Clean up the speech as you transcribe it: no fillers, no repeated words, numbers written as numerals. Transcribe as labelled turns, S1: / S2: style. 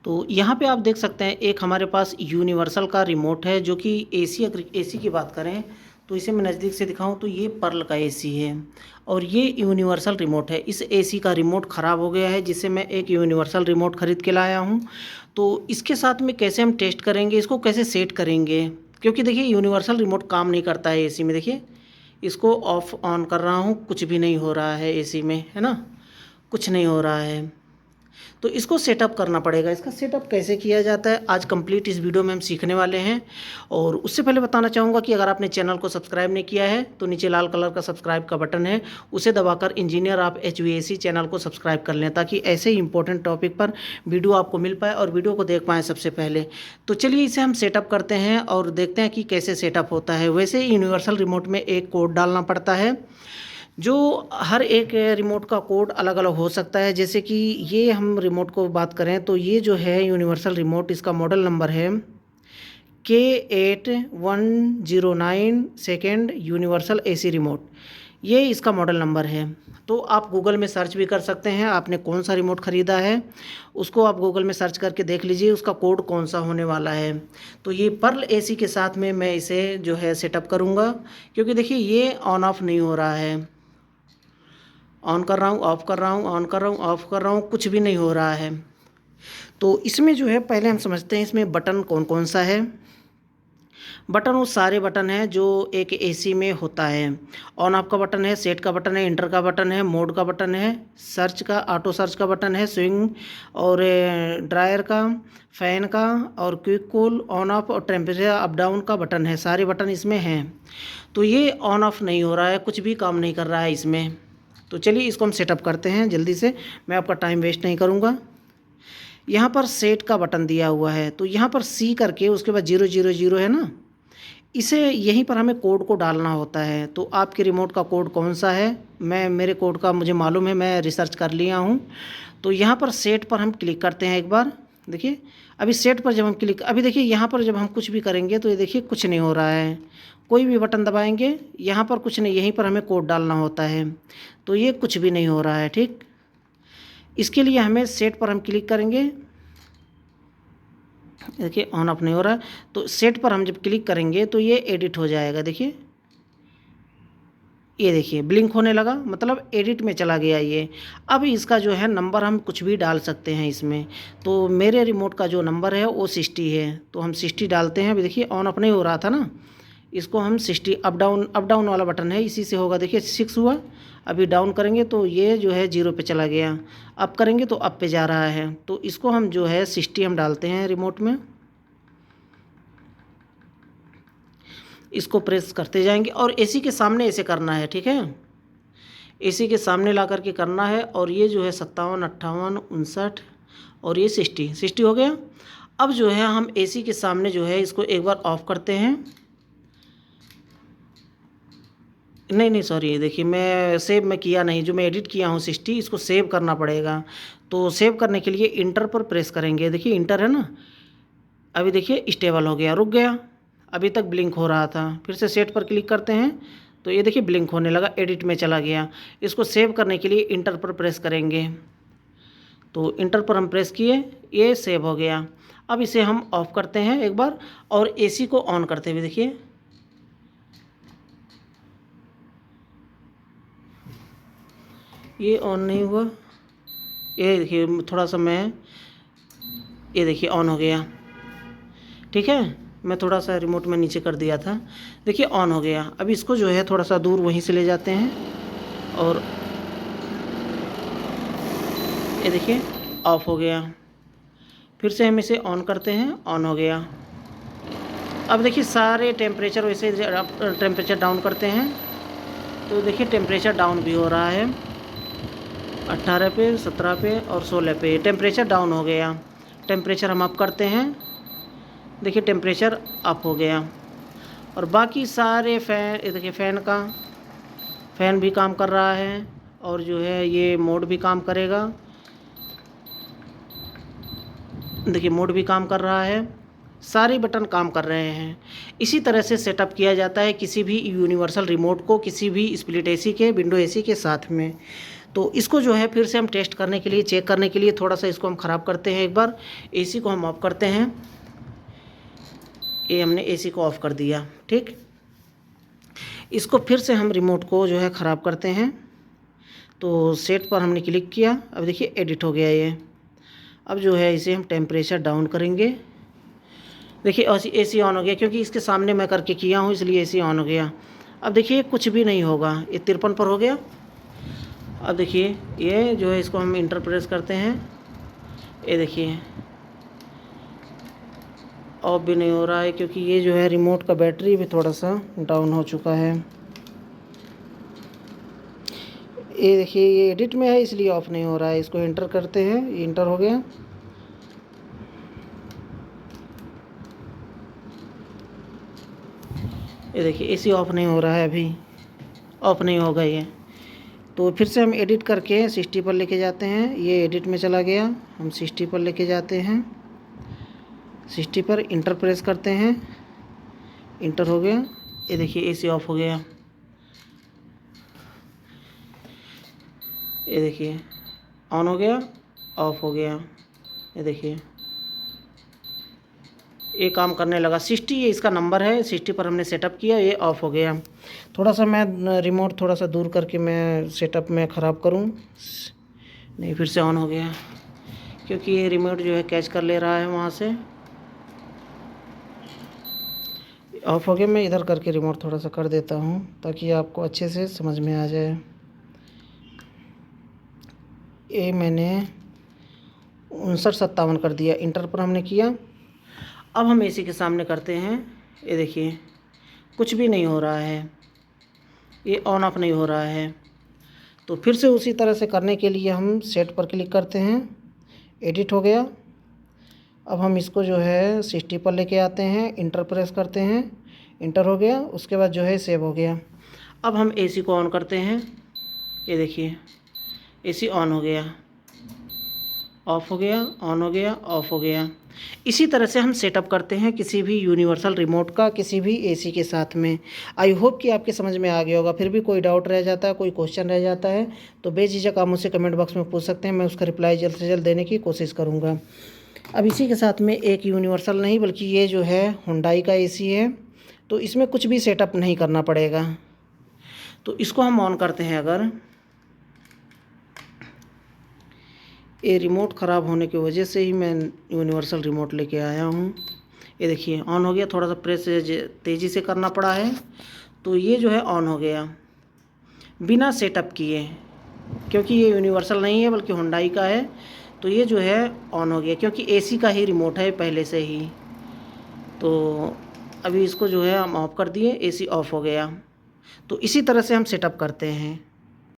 S1: तो यहाँ पे आप देख सकते हैं एक हमारे पास यूनिवर्सल का रिमोट है जो कि एसी, अगर एसी की बात करें तो इसे मैं नज़दीक से दिखाऊं तो ये पर्ल का एसी है और ये यूनिवर्सल रिमोट है। इस एसी का रिमोट ख़राब हो गया है जिससे मैं एक यूनिवर्सल रिमोट ख़रीद के लाया हूँ। तो इसके साथ में कैसे हम टेस्ट करेंगे, इसको कैसे सेट करेंगे, क्योंकि देखिए यूनिवर्सल रिमोट काम नहीं करता है एसी में। देखिए इसको ऑफ ऑन कर रहा हूँ, कुछ भी नहीं हो रहा है एसी में, है ना, कुछ नहीं हो रहा है। तो इसको सेटअप करना पड़ेगा। इसका सेटअप कैसे किया जाता है आज कंप्लीट इस वीडियो में हम सीखने वाले हैं। और उससे पहले बताना चाहूँगा कि अगर आपने चैनल को सब्सक्राइब नहीं किया है तो नीचे लाल कलर का सब्सक्राइब का बटन है, उसे दबाकर इंजीनियर आप HVAC चैनल को सब्सक्राइब कर लें ताकि ऐसे ही इंपॉर्टेंट टॉपिक पर वीडियो आपको मिल पाए और वीडियो को देख पाएँ सबसे पहले। तो चलिए इसे हम सेटअप करते हैं और देखते हैं कि कैसे सेटअप होता है। वैसे यूनिवर्सल रिमोट में एक कोड डालना पड़ता है, जो हर एक रिमोट का कोड अलग अलग हो सकता है। जैसे कि ये हम रिमोट को बात करें तो ये जो है यूनिवर्सल रिमोट, इसका मॉडल नंबर है K8109 second universal AC remote, ये इसका मॉडल नंबर है। तो आप गूगल में सर्च भी कर सकते हैं, आपने कौन सा रिमोट ख़रीदा है उसको आप गूगल में सर्च करके देख लीजिए उसका कोड कौन सा होने वाला है। तो ये पर्ल AC के साथ में मैं इसे जो है सेटअप करूँगा, क्योंकि देखिए ये ऑन ऑफ नहीं हो रहा है। ऑन कर रहा हूँ, ऑफ़ कर रहा हूँ, ऑन कर रहा हूँ, ऑफ़ कर रहा हूँ, कुछ भी नहीं हो रहा है। तो इसमें जो है पहले हम समझते हैं इसमें बटन कौन कौन सा है। बटन वो सारे बटन हैं जो एक एसी में होता है। ऑन ऑफ का बटन है, सेट का बटन है, इंटर का बटन है, मोड का बटन है, सर्च का, ऑटो सर्च का बटन है, स्विंग और ड्रायर का, फ़ैन का और क्विक कूल, ऑन ऑफ और टेम्परेचर अप डाउन का बटन है। सारे बटन इसमें हैं। तो ये ऑन ऑफ नहीं हो रहा है, कुछ भी काम नहीं कर रहा है इसमें। तो चलिए इसको हम सेटअप करते हैं जल्दी से, मैं आपका टाइम वेस्ट नहीं करूँगा। यहाँ पर सेट का बटन दिया हुआ है तो यहाँ पर C करके उसके बाद 000 है ना, इसे यहीं पर हमें कोड को डालना होता है। तो आपके रिमोट का कोड कौन सा है, मेरे कोड का मुझे मालूम है, मैं रिसर्च कर लिया हूँ। तो यहाँ पर सेट पर हम क्लिक करते हैं एक बार। देखिए अभी सेट पर जब हम क्लिक, अभी देखिए यहाँ पर जब हम कुछ भी करेंगे तो ये देखिए कुछ नहीं हो रहा है। कोई भी बटन दबाएंगे यहाँ पर कुछ नहीं, यहीं पर हमें कोड डालना होता है। तो ये कुछ भी नहीं हो रहा है। ठीक, इसके लिए हमें सेट पर हम क्लिक करेंगे। देखिए ऑन ऑफ नहीं हो रहा है, तो सेट पर हम जब क्लिक करेंगे तो ये एडिट हो जाएगा। देखिए ये देखिए ब्लिंक होने लगा, मतलब एडिट में चला गया ये। अब इसका जो है नंबर हम कुछ भी डाल सकते हैं इसमें। तो मेरे रिमोट का जो नंबर है वो 60 है, तो हम 60 डालते हैं। अभी देखिए ऑन अप नहीं हो रहा था ना, इसको हम 60, अप डाउन वाला बटन है, इसी से होगा। देखिए 6 हुआ, अभी डाउन करेंगे तो ये जो है 0 पे चला गया, अप करेंगे तो अप पे जा रहा है। तो इसको हम जो है 60 हम डालते हैं रिमोट में, इसको प्रेस करते जाएंगे और एसी के सामने ऐसे करना है। ठीक है, एसी के सामने ला करके करना है। और ये जो है 57, 58, 59 और ये 60 हो गया। अब जो है हम एसी के सामने जो है इसको एक बार ऑफ करते हैं। नहीं सॉरी, देखिए मैं सेव में किया नहीं, जो मैं एडिट किया हूँ 60, इसको सेव करना पड़ेगा। तो सेव करने के लिए इंटर पर प्रेस करेंगे। देखिए इंटर है ना, अभी देखिए स्टेबल हो गया, रुक गया, अभी तक ब्लिंक हो रहा था। फिर से सेट पर क्लिक करते हैं तो ये देखिए ब्लिंक होने लगा, एडिट में चला गया। इसको सेव करने के लिए इंटर पर प्रेस करेंगे। तो इंटर पर हम प्रेस किए, ये सेव हो गया। अब इसे हम ऑफ़ करते हैं एक बार और एसी को ऑन करते हुए देखिए ये ऑन नहीं हुआ। ये देखिए थोड़ा सा मैं, ये देखिए ऑन हो गया। ठीक है, मैं थोड़ा सा रिमोट में नीचे कर दिया था, देखिए ऑन हो गया। अब इसको जो है थोड़ा सा दूर वहीं से ले जाते हैं और ये देखिए ऑफ़ हो गया। फिर से हम इसे ऑन करते हैं, ऑन हो गया। अब देखिए सारे टेम्परेचर, वैसे टेम्परेचर डाउन करते हैं तो देखिए टेम्परेचर डाउन भी हो रहा है, 18 पे, 17 पे और 16 पे टेम्परेचर डाउन हो गया। टेम्परेचर हम अप करते हैं, देखिए टेम्परेचर अप हो गया। और बाकी सारे फ़ैन, देखिए फ़ैन भी काम कर रहा है और जो है ये मोड भी काम करेगा। देखिए मोड भी काम कर रहा है, सारे बटन काम कर रहे हैं। इसी तरह से सेटअप किया जाता है किसी भी यूनिवर्सल रिमोट को, किसी भी स्प्लिट एसी के, विंडो एसी के साथ में। तो इसको जो है फिर से हम टेस्ट करने के लिए, चेक करने के लिए थोड़ा सा इसको हम ख़राब करते हैं। एक बार एसी को हम ऑफ़ करते हैं। ये हमने एसी को ऑफ़ कर दिया, ठीक। इसको फिर से हम रिमोट को जो है ख़राब करते हैं। तो सेट पर हमने क्लिक किया, अब देखिए एडिट हो गया ये। अब जो है इसे हम टेम्परेचर डाउन करेंगे। देखिए एसी ऑन हो गया, क्योंकि इसके सामने मैं करके किया हूँ इसलिए एसी ऑन हो गया। अब देखिए कुछ भी नहीं होगा, ये 53 पर हो गया। अब देखिए ये जो है इसको हम इंटर प्रेस करते हैं, ये देखिए ऑफ भी नहीं हो रहा है, क्योंकि ये जो है रिमोट का बैटरी भी थोड़ा सा डाउन हो चुका है। ये देखिए ये एडिट में है इसलिए ऑफ़ नहीं हो रहा है। इसको इंटर करते हैं, ये इंटर हो गया। ये देखिए एसी ऑफ़ नहीं हो रहा है, अभी ऑफ़ नहीं होगा ये। तो फिर से हम एडिट करके 60 पर लेके जाते हैं। ये एडिट में चला गया, हम 60 पर लेके जाते हैं। 60 पर इंटर प्रेस करते हैं, इंटर हो गया। ये देखिए एसी ऑफ़ हो गया। ये देखिए ऑन हो गया, ऑफ़ हो गया। ये देखिए ये काम करने लगा। 60 ये इसका नंबर है, 60 पर हमने सेटअप किया, ये ऑफ़ हो गया। थोड़ा सा मैं रिमोट थोड़ा सा दूर करके मैं सेटअप में ख़राब करूं। नहीं, फिर से ऑन हो गया, क्योंकि ये रिमोट जो है कैच कर ले रहा है वहाँ से। ऑफ़ हो गया। मैं इधर करके रिमोट थोड़ा सा कर देता हूँ ताकि आपको अच्छे से समझ में आ जाए। ये मैंने 59-57 कर दिया, इंटर पर हमने किया। अब हम एसी के सामने करते हैं। ये देखिए कुछ भी नहीं हो रहा है, ये ऑन ऑफ नहीं हो रहा है। तो फिर से उसी तरह से करने के लिए हम सेट पर क्लिक करते हैं, एडिट हो गया। अब हम इसको जो है 60 पर लेके आते हैं, इंटर प्रेस करते हैं, इंटर हो गया। उसके बाद जो है सेव हो गया। अब हम एसी को ऑन करते हैं। ये देखिए एसी ऑन हो गया, ऑफ़ हो गया, ऑन हो गया, ऑफ़ हो गया। इसी तरह से हम सेटअप करते हैं किसी भी यूनिवर्सल रिमोट का किसी भी एसी के साथ में। आई होप कि आपके समझ में आ गया होगा। फिर भी कोई डाउट रह जाता है, कोई क्वेश्चन रह जाता है तो बेझिझक आप मुझसे कमेंट बॉक्स में पूछ सकते हैं, मैं उसका रिप्लाई जल्द से जल्द देने की कोशिश करूँगा। अब इसी के साथ में एक यूनिवर्सल नहीं बल्कि ये जो है हुंडई का एसी है, तो इसमें कुछ भी सेटअप नहीं करना पड़ेगा। तो इसको हम ऑन करते हैं। अगर ये रिमोट ख़राब होने की वजह से ही मैं यूनिवर्सल रिमोट लेके आया हूँ। ये देखिए ऑन हो गया, थोड़ा सा प्रेस तेज़ी से करना पड़ा है। तो ये जो है ऑन हो गया बिना सेटअप किए, क्योंकि ये यूनिवर्सल नहीं है बल्कि हुंडई का है। तो ये जो है ऑन हो गया, क्योंकि एसी का ही रिमोट है पहले से ही। तो अभी इसको जो है हम ऑफ़ कर दिए, एसी ऑफ़ हो गया। तो इसी तरह से हम सेटअप करते हैं।